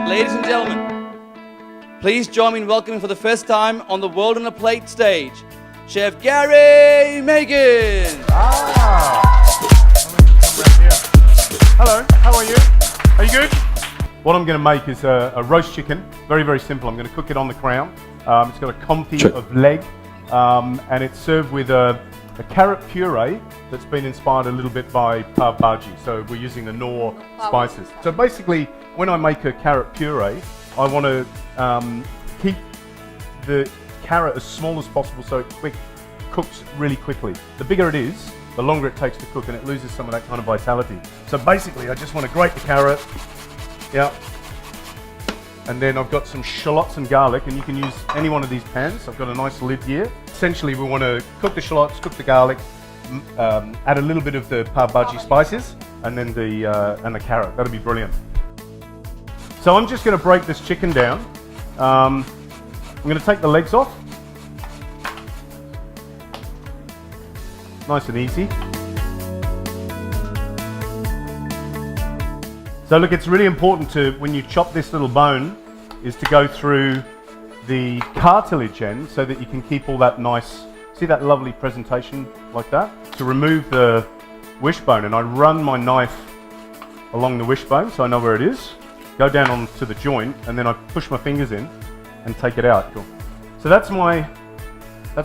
Ladies and gentlemen, please join me in welcoming for the first time on the World on a Plate stage, Chef Gary Megan. Hello, how are you? Are you good? What I'm going to make is a roast chicken. Very, very simple. I'm going to cook it on the crown. It's got a confit of leg, and it's served with a carrot puree that's been inspired a little bit by pav bhaji. So we're using the Knorr spices. So basically, when I make a carrot puree, I want to keep the carrot as small as possible so it cooks really quickly. The bigger it is, the longer it takes to cook, and it loses some of that kind of vitality. So basically, I just want to grate the carrot. Yeah. And then I've got some shallots and garlic, and you can use any one of these pans. I've got a nice lid here. Essentially, we want to cook the shallots, cook the garlic, add a little bit of the pav bhaji spices, and then the carrot. That'll be brilliant. So I'm just going to break this chicken down. I'm going to take the legs off. Nice and easy. So look, it's really important to, when you chop this little bone, is to go through the cartilage end so that you can keep all that nice, see that lovely presentation like that? To remove the wishbone, and I run my knife along the wishbone so I know where it is, go down onto the joint, and then I push my fingers in and take it out. Cool. So that's my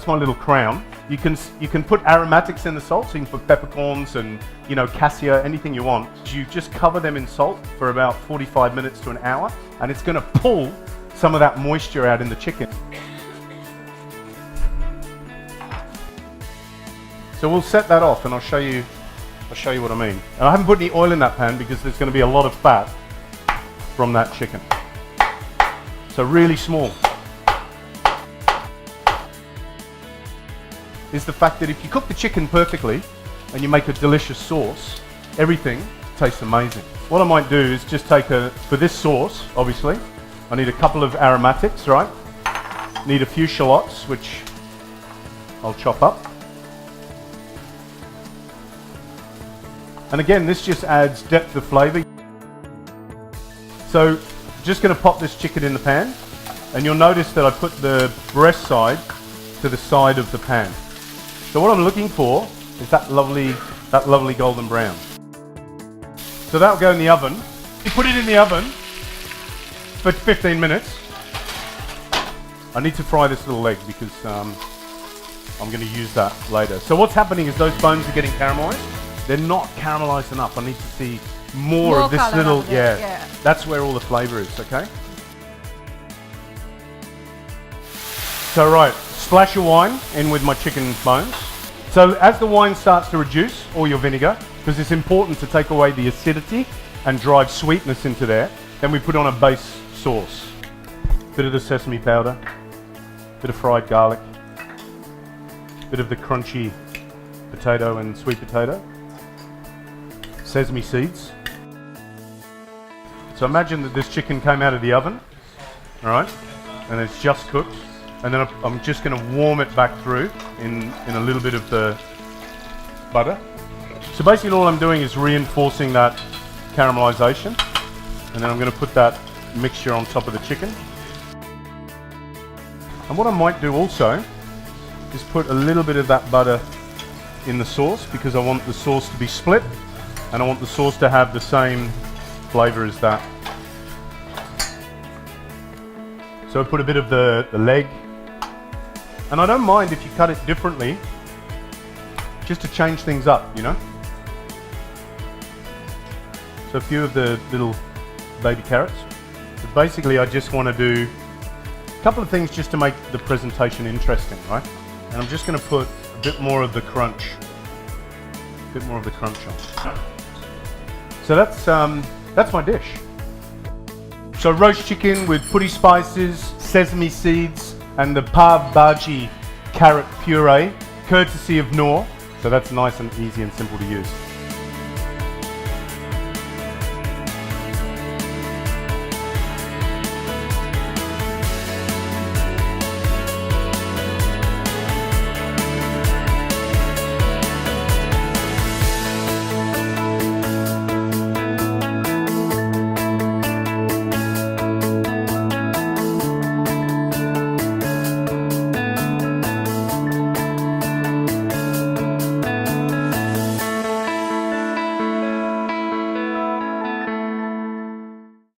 little crown. You can put aromatics in the salt, so you can put peppercorns and, you know, cassia, anything you want. You just cover them in salt for about 45 minutes to an hour, and it's going to pull some of that moisture out in the chicken. So we'll set that off, and I'll show you what I mean. And I haven't put any oil in that pan because there's going to be a lot of fat from that chicken. So really small. Is the fact that if you cook the chicken perfectly and you make a delicious sauce, everything tastes amazing. What I might do is just take for this sauce, obviously, I need a couple of aromatics, right? Need a few shallots, which I'll chop up. And again, this just adds depth of flavor. So, just gonna pop this chicken in the pan, and you'll notice that I put the breast side to the side of the pan. So what I'm looking for is that lovely golden brown. So that'll go in the oven. You put it in the oven for 15 minutes. I need to fry this little leg because I'm going to use that later. So what's happening is those bones are getting caramelized. They're not caramelized enough. I need to see more of this little, yeah. That's where all the flavor is, okay? So right, splash of wine in with my chicken bones. So as the wine starts to reduce, or your vinegar, because it's important to take away the acidity and drive sweetness into there, then we put on a base sauce. Bit of the sesame powder, bit of fried garlic, bit of the crunchy potato and sweet potato, sesame seeds. So imagine that this chicken came out of the oven, all right, and it's just cooked. And then I'm just going to warm it back through in a little bit of the butter. So basically all I'm doing is reinforcing that caramelization. And then I'm going to put that mixture on top of the chicken. And what I might do also is put a little bit of that butter in the sauce, because I want the sauce to be split and I want the sauce to have the same flavor as that. So I put a bit of the leg. And I don't mind if you cut it differently, just to change things up, you know? So a few of the little baby carrots. But basically I just want to do a couple of things just to make the presentation interesting, right? And I'm just going to put a bit more of the crunch. On. So that's my dish. So roast chicken with puri spices, sesame seeds, and the pav bhaji carrot puree, courtesy of Knorr. So that's nice and easy and simple to use.